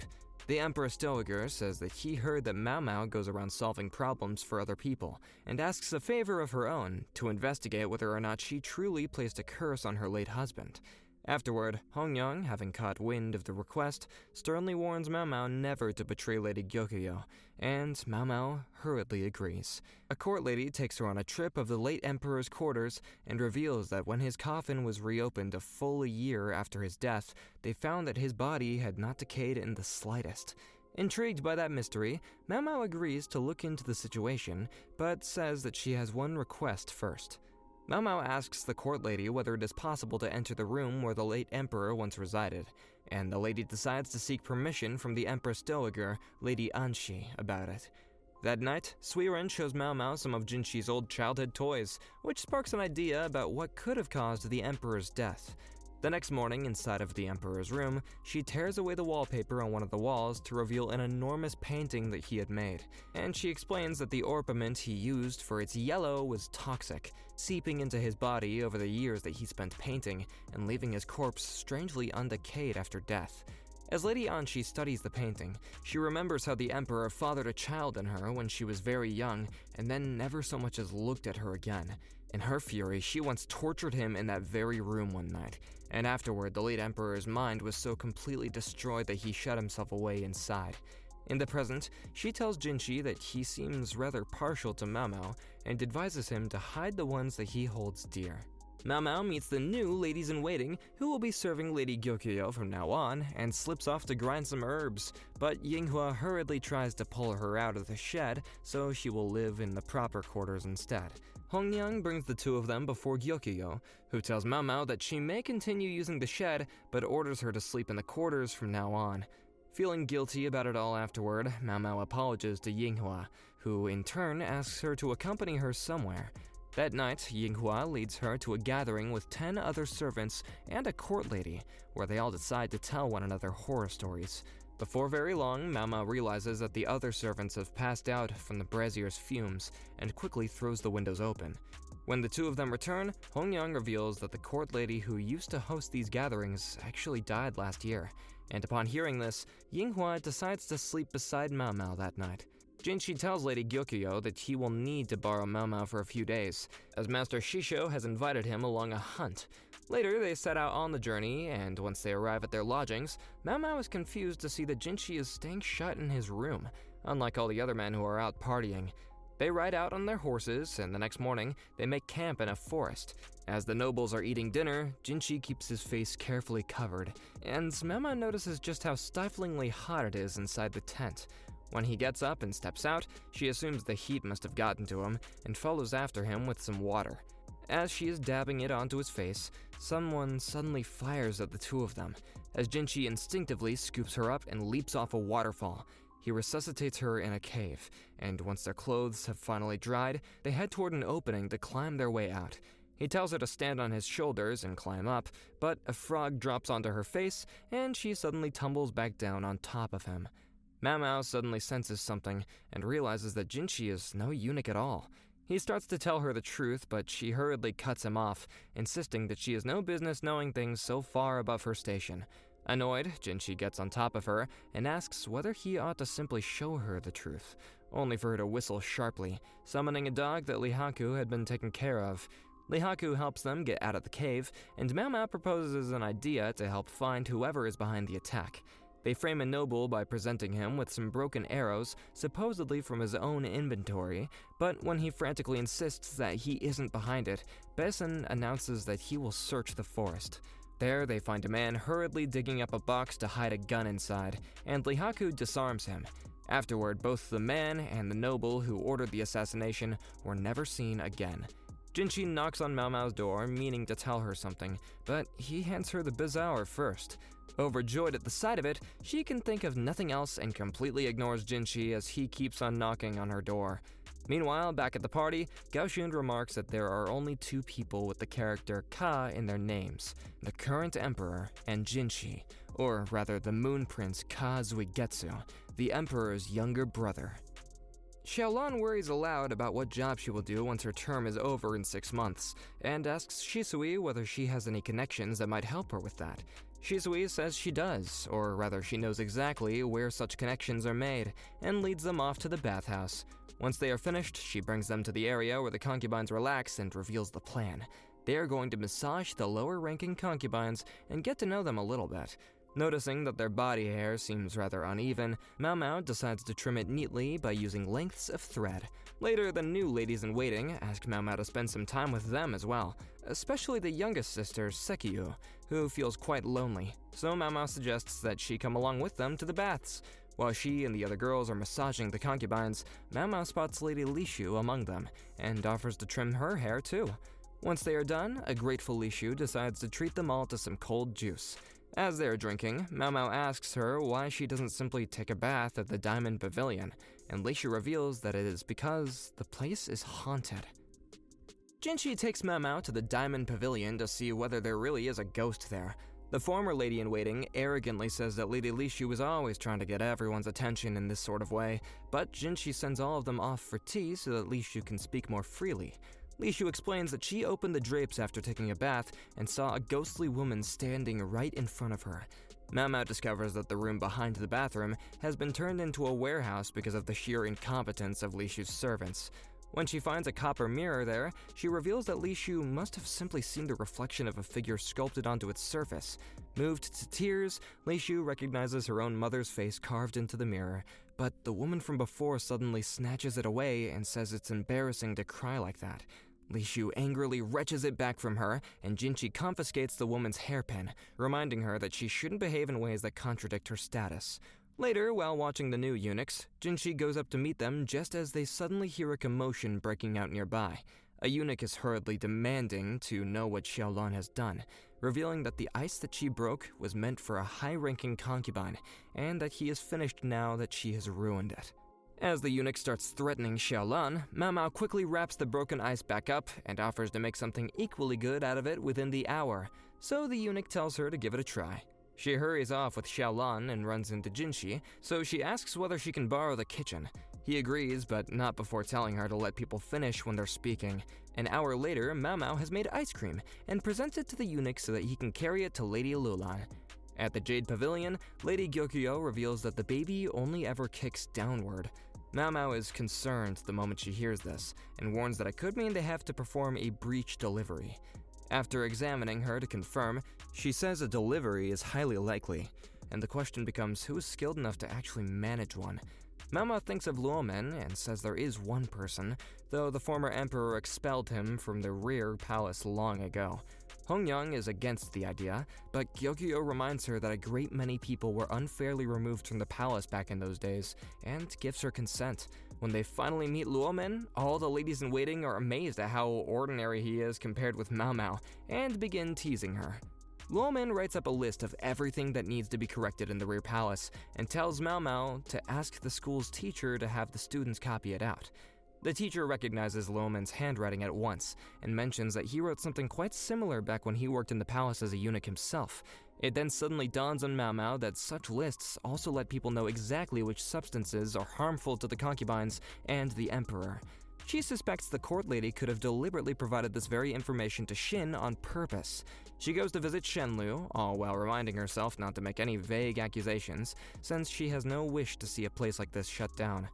The Empress Dowager says that he heard that Mao Mao goes around solving problems for other people, and asks a favor of her own to investigate whether or not she truly placed a curse on her late husband. Afterward, Hongyang, having caught wind of the request, sternly warns Mao Mao never to betray Lady Gyokyo, and Mao Mao hurriedly agrees. A court lady takes her on a trip of the late emperor's quarters and reveals that when his coffin was reopened a full year after his death, they found that his body had not decayed in the slightest. Intrigued by that mystery, Mao Mao agrees to look into the situation, but says that she has one request first. Mao Mao asks the court lady whether it is possible to enter the room where the late emperor once resided, and the lady decides to seek permission from the Empress Dowager, Lady Anshi, about it. That night, Suiren shows Mao Mao some of Jinxi's old childhood toys, which sparks an idea about what could have caused the emperor's death. The next morning, inside of the emperor's room, she tears away the wallpaper on one of the walls to reveal an enormous painting that he had made, and she explains that the orpiment he used for its yellow was toxic, seeping into his body over the years that he spent painting and leaving his corpse strangely undecayed after death. As Lady Anshi studies the painting, she remembers how the emperor fathered a child in her when she was very young and then never so much as looked at her again. In her fury, she once tortured him in that very room one night, and afterward the late emperor's mind was so completely destroyed that he shut himself away inside. In the present, she tells Jinshi that he seems rather partial to Mao Mao and advises him to hide the ones that he holds dear. Mao Mao meets the new ladies-in-waiting who will be serving Lady Gyokyo from now on and slips off to grind some herbs, but Yinghua hurriedly tries to pull her out of the shed so she will live in the proper quarters instead. Hongyang brings the two of them before Gyokyo, who tells Mao Mao that she may continue using the shed but orders her to sleep in the quarters from now on. Feeling guilty about it all afterward, Mao Mao apologizes to Yinghua, who in turn asks her to accompany her somewhere. That night, Yinghua leads her to a gathering with 10 other servants and a court lady, where they all decide to tell one another horror stories. Before very long, Mao Mao realizes that the other servants have passed out from the brazier's fumes and quickly throws the windows open. When the two of them return, Hongyang reveals that the court lady who used to host these gatherings actually died last year, and upon hearing this, Yinghua decides to sleep beside Mao Mao that night. Jinshi tells Lady Gyokyo that he will need to borrow Mao Mao for a few days, as Master Shisho has invited him along a hunt. Later, they set out on the journey, and once they arrive at their lodgings, Mao Mao is confused to see that Jinshi is staying shut in his room, unlike all the other men who are out partying. They ride out on their horses, and the next morning, they make camp in a forest. As the nobles are eating dinner, Jinshi keeps his face carefully covered, and Mao Mao notices just how stiflingly hot it is inside the tent. When he gets up and steps out, she assumes the heat must have gotten to him and follows after him with some water. As she is dabbing it onto his face, someone suddenly fires at the two of them, as Jinshi instinctively scoops her up and leaps off a waterfall. He resuscitates her in a cave, and once their clothes have finally dried, they head toward an opening to climb their way out. He tells her to stand on his shoulders and climb up, but a frog drops onto her face, and she suddenly tumbles back down on top of him. Mao Mao suddenly senses something and realizes that Jinshi is no eunuch at all. He starts to tell her the truth, but she hurriedly cuts him off, insisting that she has no business knowing things so far above her station. Annoyed, Jinshi gets on top of her and asks whether he ought to simply show her the truth, only for her to whistle sharply, summoning a dog that Lihaku had been taken care of. Lihaku helps them get out of the cave, and Mao Mao proposes an idea to help find whoever is behind the attack. They frame a noble by presenting him with some broken arrows, supposedly from his own inventory, but when he frantically insists that he isn't behind it, Beisen announces that he will search the forest. There, they find a man hurriedly digging up a box to hide a gun inside, and Lihaku disarms him. Afterward, both the man and the noble who ordered the assassination were never seen again. Jinshi knocks on Mao Mao's door, meaning to tell her something, but he hands her the bizaur first. Overjoyed at the sight of it, she can think of nothing else and completely ignores Jinshi as he keeps on knocking on her door. Meanwhile, back at the party, Gaoshun remarks that there are only two people with the character Ka in their names, the current emperor and Jinshi, or rather the moon prince Ka Zuigetsu, the emperor's younger brother. Xiaolan worries aloud about what job she will do once her term is over in 6 months, and asks Shisui whether she has any connections that might help her with that. Shisui says she does, or rather she knows exactly where such connections are made, and leads them off to the bathhouse. Once they are finished, she brings them to the area where the concubines relax and reveals the plan. They are going to massage the lower-ranking concubines and get to know them a little bit. Noticing that their body hair seems rather uneven, Mao Mao decides to trim it neatly by using lengths of thread. Later, the new ladies-in-waiting ask Mao Mao to spend some time with them as well, especially the youngest sister, Sekiyu, who feels quite lonely, so Mao Mao suggests that she come along with them to the baths. While she and the other girls are massaging the concubines, Mao Mao spots Lady Lishu among them, and offers to trim her hair too. Once they are done, a grateful Lishu decides to treat them all to some cold juice. As they are drinking, Mao Mao asks her why she doesn't simply take a bath at the Diamond Pavilion, and Lishu reveals that it is because the place is haunted. Jinshi takes Mao Mao to the Diamond Pavilion to see whether there really is a ghost there. The former lady-in-waiting arrogantly says that Lady Lishu is always trying to get everyone's attention in this sort of way, but Jinshi sends all of them off for tea so that Lishu can speak more freely. Lishu explains that she opened the drapes after taking a bath and saw a ghostly woman standing right in front of her. Mao Mao discovers that the room behind the bathroom has been turned into a warehouse because of the sheer incompetence of Lishu's servants. When she finds a copper mirror there, she reveals that Lishu must have simply seen the reflection of a figure sculpted onto its surface. Moved to tears, Lishu recognizes her own mother's face carved into the mirror, but the woman from before suddenly snatches it away and says it's embarrassing to cry like that. Lishu angrily wrenches it back from her, and Jinshi confiscates the woman's hairpin, reminding her that she shouldn't behave in ways that contradict her status. Later, while watching the new eunuchs, Jinshi goes up to meet them just as they suddenly hear a commotion breaking out nearby. A eunuch is hurriedly demanding to know what Xiaolan has done, revealing that the ice that she broke was meant for a high-ranking concubine, and that he is finished now that she has ruined it. As the eunuch starts threatening Xiaolan, Mao Mao quickly wraps the broken ice back up and offers to make something equally good out of it within the hour, so the eunuch tells her to give it a try. She hurries off with Xiaolan and runs into Jinshi, so she asks whether she can borrow the kitchen. He agrees, but not before telling her to let people finish when they're speaking. An hour later, Mao Mao has made ice cream and presents it to the eunuch so that he can carry it to Lady Lulan. At the Jade Pavilion, Lady Gyokyo reveals that the baby only ever kicks downward. Mao Mao is concerned the moment she hears this, and warns that it could mean they have to perform a breech delivery. After examining her to confirm, she says a delivery is highly likely, and the question becomes who is skilled enough to actually manage one. Mao Mao thinks of Luomen and says there is one person, though the former emperor expelled him from the rear palace long ago. Hongyang is against the idea, but Gyokyo reminds her that a great many people were unfairly removed from the palace back in those days, and gives her consent. When they finally meet Luomen, all the ladies-in-waiting are amazed at how ordinary he is compared with Mao Mao, and begin teasing her. Luomen writes up a list of everything that needs to be corrected in the rear palace, and tells Mao Mao to ask the school's teacher to have the students copy it out. The teacher recognizes Luomen's handwriting at once, and mentions that he wrote something quite similar back when he worked in the palace as a eunuch himself. It then suddenly dawns on Mao Mao that such lists also let people know exactly which substances are harmful to the concubines and the emperor. She suspects the court lady could have deliberately provided this very information to Xin on purpose. She goes to visit Shenlu, all while reminding herself not to make any vague accusations, since she has no wish to see a place like this shut down.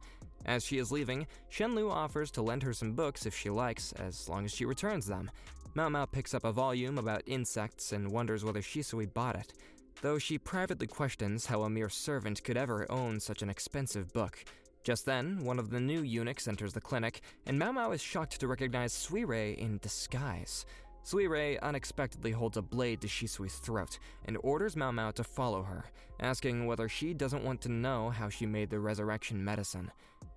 As she is leaving, Shenlu offers to lend her some books if she likes, as long as she returns them. Mao Mao picks up a volume about insects and wonders whether Shisui bought it, though she privately questions how a mere servant could ever own such an expensive book. Just then, one of the new eunuchs enters the clinic, and Mao Mao is shocked to recognize Suirei in disguise. Suirei unexpectedly holds a blade to Shisui's throat and orders Mao Mao to follow her, asking whether she doesn't want to know how she made the resurrection medicine.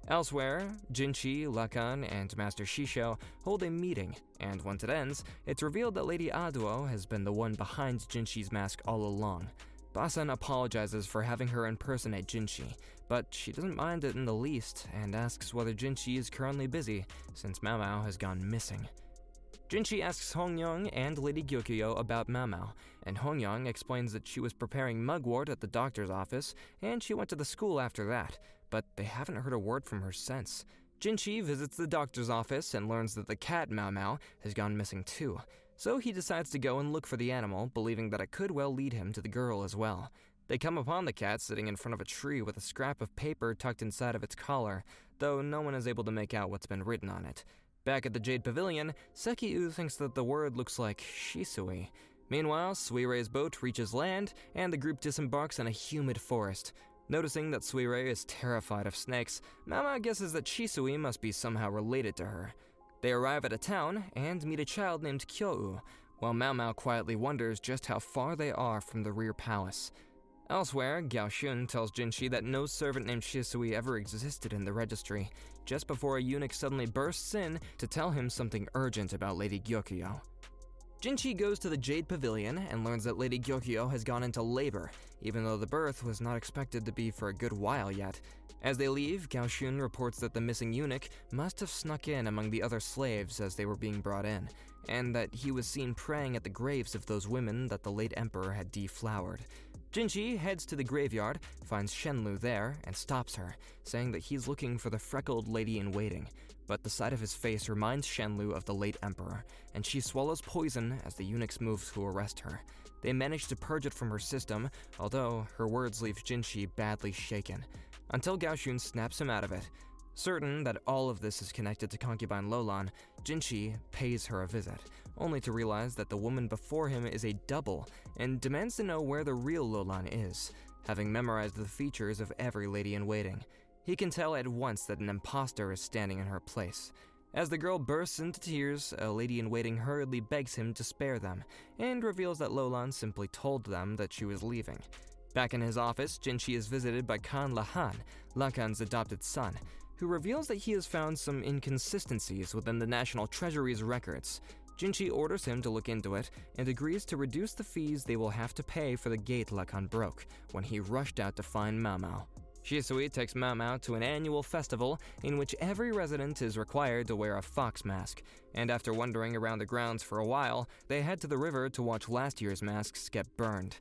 Elsewhere, Jinshi, Lakan, and Master Shisho hold a meeting, and once it ends, it's revealed that Lady Aduo has been the one behind Jinshi's mask all along. Basan apologizes for having her impersonate Jinshi, but she doesn't mind it in the least and asks whether Jinshi is currently busy, since Mao Mao has gone missing. Jinshi asks Hongyang and Lady Gyokyo about Mao Mao, and Hongyang explains that she was preparing mugwort at the doctor's office, and she went to the school after that, but they haven't heard a word from her since. Jinchi visits the doctor's office and learns that the cat Mao Mao has gone missing too, so he decides to go and look for the animal, believing that it could well lead him to the girl as well. They come upon the cat sitting in front of a tree with a scrap of paper tucked inside of its collar, though no one is able to make out what's been written on it. Back at the Jade Pavilion, Seki-U thinks that the word looks like Shisui. Meanwhile, Suirei's boat reaches land, and the group disembarks in a humid forest. Noticing that Suirei is terrified of snakes, Maomao guesses that Shisui must be somehow related to her. They arrive at a town and meet a child named Kyo-U, while Maomao quietly wonders just how far they are from the rear palace. Elsewhere, Gao Xun tells Jinchi that no servant named Shisui ever existed in the registry, just before a eunuch suddenly bursts in to tell him something urgent about Lady Gyokyo. Jinchi goes to the Jade Pavilion and learns that Lady Gyokyo has gone into labor, even though the birth was not expected to be for a good while yet. As they leave, Gao Xun reports that the missing eunuch must have snuck in among the other slaves as they were being brought in, and that he was seen praying at the graves of those women that the late emperor had deflowered. Jinchi heads to the graveyard, finds Shenlu there, and stops her, saying that he's looking for the freckled lady-in-waiting. But the sight of his face reminds Shenlu of the late emperor, and she swallows poison as the eunuchs move to arrest her. They manage to purge it from her system, although her words leave Jinchi badly shaken, until Gao Xun snaps him out of it. Certain that all of this is connected to concubine Lolan, Jinchi pays her a visit, only to realize that the woman before him is a double and demands to know where the real Lolan is, having memorized the features of every lady-in-waiting. He can tell at once that an imposter is standing in her place. As the girl bursts into tears, a lady-in-waiting hurriedly begs him to spare them, and reveals that Lolan simply told them that she was leaving. Back in his office, Jinchi is visited by Khan Lahan, Lakan's adopted son, who reveals that he has found some inconsistencies within the National Treasury's records. Jinchi orders him to look into it and agrees to reduce the fees they will have to pay for the gate Lakan broke when he rushed out to find Mao Mao. Shisui takes Mao Mao to an annual festival in which every resident is required to wear a fox mask, and after wandering around the grounds for a while, they head to the river to watch last year's masks get burned.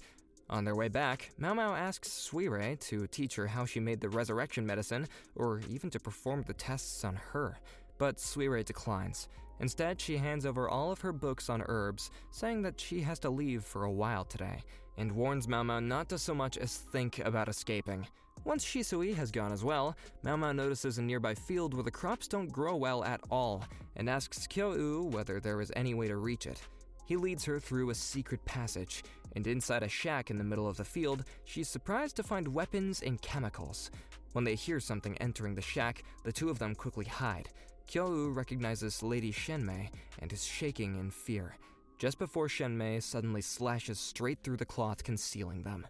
On their way back, Mao Mao asks Suirei to teach her how she made the resurrection medicine, or even to perform the tests on her, but Suirei declines. Instead, she hands over all of her books on herbs, saying that she has to leave for a while today, and warns Mao Mao not to so much as think about escaping. Once Shisui has gone as well, Mao Mao notices a nearby field where the crops don't grow well at all, and asks Kyo-U whether there is any way to reach it. He leads her through a secret passage, and inside a shack in the middle of the field, she's surprised to find weapons and chemicals. When they hear something entering the shack, the two of them quickly hide. Kyo-U recognizes Lady Shenmei and is shaking in fear, just before Shenmei suddenly slashes straight through the cloth concealing them.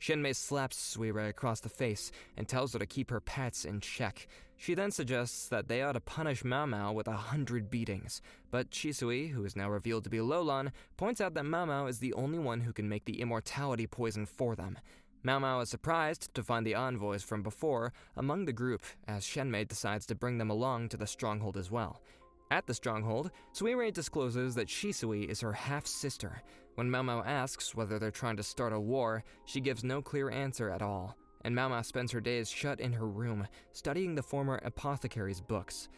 Shenmei slaps Suirei across the face and tells her to keep her pets in check. She then suggests that they ought to punish Mao Mao with 100 beatings, but Shisui, who is now revealed to be Lolan, points out that Mao Mao is the only one who can make the immortality poison for them. Mao Mao is surprised to find the envoys from before among the group, as Shenmei decides to bring them along to the stronghold as well. At the stronghold, Suirei discloses that Shisui is her half-sister. When Mao Mao asks whether they're trying to start a war, she gives no clear answer at all, and Mao Mao spends her days shut in her room, studying the former apothecary's books.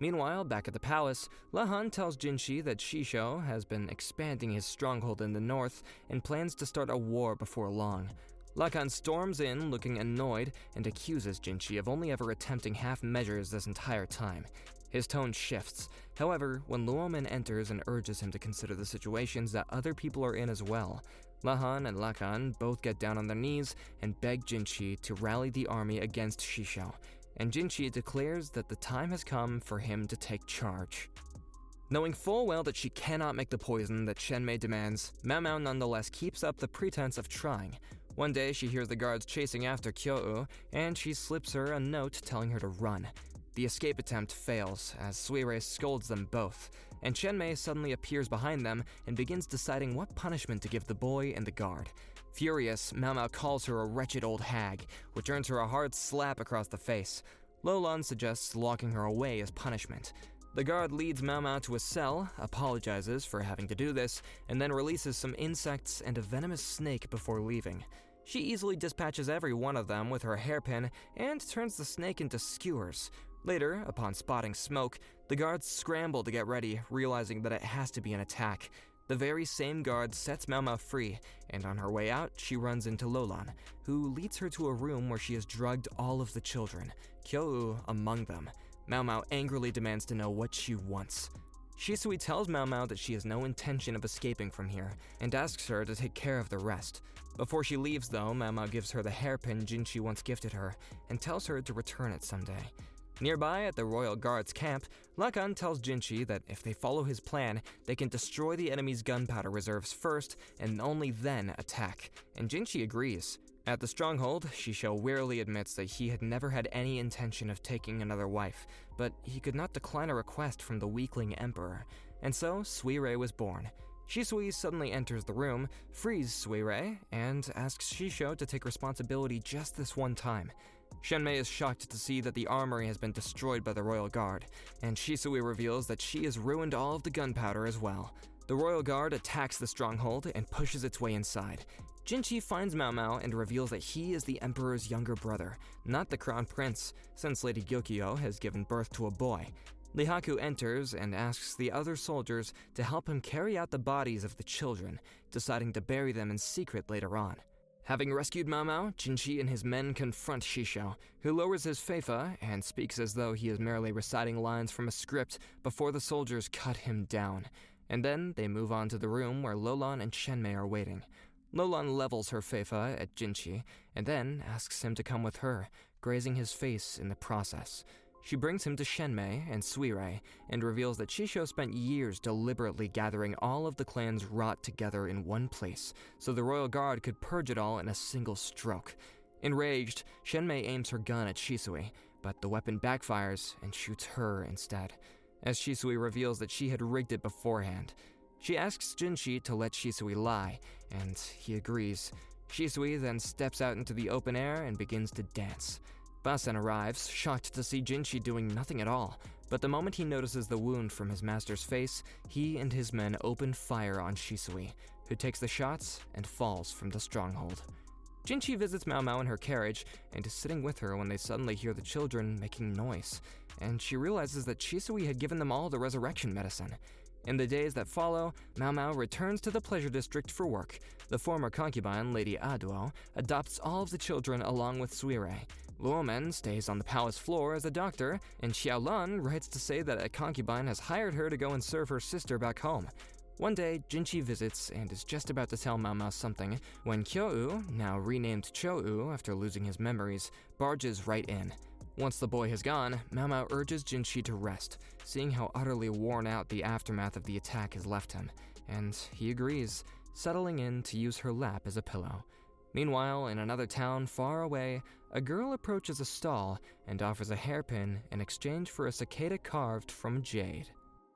Meanwhile, back at the palace, Lahan tells Jinchi that Shisho has been expanding his stronghold in the north and plans to start a war before long. Lakan storms in, looking annoyed, and accuses Jinchi of only ever attempting half measures this entire time. His tone shifts. However, when Luomen enters and urges him to consider the situations that other people are in as well, Lahan and Lakan both get down on their knees and beg Jinchi to rally the army against Shisho, and Jinchi declares that the time has come for him to take charge. Knowing full well that she cannot make the poison that Shenmei demands, Mao Mao nonetheless keeps up the pretense of trying. One day, she hears the guards chasing after Kyo-U, and she slips her a note telling her to run. The escape attempt fails, as Suirei scolds them both, and Shenmei suddenly appears behind them and begins deciding what punishment to give the boy and the guard. Furious, Mao Mao calls her a wretched old hag, which earns her a hard slap across the face. Lolan suggests locking her away as punishment. The guard leads Mao Mao to a cell, apologizes for having to do this, and then releases some insects and a venomous snake before leaving. She easily dispatches every one of them with her hairpin and turns the snake into skewers. Later, upon spotting smoke, the guards scramble to get ready, realizing that it has to be an attack. The very same guard sets Mao Mao free, and on her way out, she runs into Lolan, who leads her to a room where she has drugged all of the children, Kyo-u among them. Mao Mao angrily demands to know what she wants. Shisui tells Mao Mao that she has no intention of escaping from here, and asks her to take care of the rest. Before she leaves though, Mao Mao gives her the hairpin Jinchi once gifted her, and tells her to return it someday. Nearby at the Royal Guard's camp, Lakan tells Jinchi that if they follow his plan, they can destroy the enemy's gunpowder reserves first and only then attack, and Jinchi agrees. At the stronghold, Shisho wearily admits that he had never had any intention of taking another wife, but he could not decline a request from the weakling emperor, and so Suirei was born. Shisui suddenly enters the room, frees Suirei, and asks Shisho to take responsibility just this one time. Shenmei is shocked to see that the armory has been destroyed by the Royal Guard, and Shisui reveals that she has ruined all of the gunpowder as well. The Royal Guard attacks the stronghold and pushes its way inside. Jinchi finds Mao Mao and reveals that he is the Emperor's younger brother, not the Crown Prince, since Lady Gyokyo has given birth to a boy. Lihaku enters and asks the other soldiers to help him carry out the bodies of the children, deciding to bury them in secret later on. Having rescued Mao Mao, Jinchi and his men confront Shisho, who lowers his feifa and speaks as though he is merely reciting lines from a script before the soldiers cut him down. And then they move on to the room where Lolan and Shenmei are waiting. Lolan levels her feifa at Jinchi and then asks him to come with her, grazing his face in the process. She brings him to Shenmei and Suirei and reveals that Shisho spent years deliberately gathering all of the clan's rot together in one place so the Royal Guard could purge it all in a single stroke. Enraged, Shenmei aims her gun at Shisui, but the weapon backfires and shoots her instead, as Shisui reveals that she had rigged it beforehand. She asks Jinchi to let Shisui lie, and he agrees. Shisui then steps out into the open air and begins to dance. Basen arrives, shocked to see Jinchi doing nothing at all, but the moment he notices the wound from his master's face, he and his men open fire on Shisui, who takes the shots and falls from the stronghold. Jinchi visits Mao Mao in her carriage and is sitting with her when they suddenly hear the children making noise, and she realizes that Shisui had given them all the resurrection medicine. In the days that follow, Mao Mao returns to the pleasure district for work. The former concubine, Lady Aduo, adopts all of the children along with Suirei. Luomen stays on the palace floor as a doctor, and Xiaolan writes to say that a concubine has hired her to go and serve her sister back home. One day, Jinchi visits and is just about to tell Mao Mao something when Kyo-u, now renamed Cho-u after losing his memories, barges right in. Once the boy has gone, Mao Mao urges Jinchi to rest, seeing how utterly worn out the aftermath of the attack has left him, and he agrees, settling in to use her lap as a pillow. Meanwhile, in another town far away, a girl approaches a stall and offers a hairpin in exchange for a cicada carved from jade.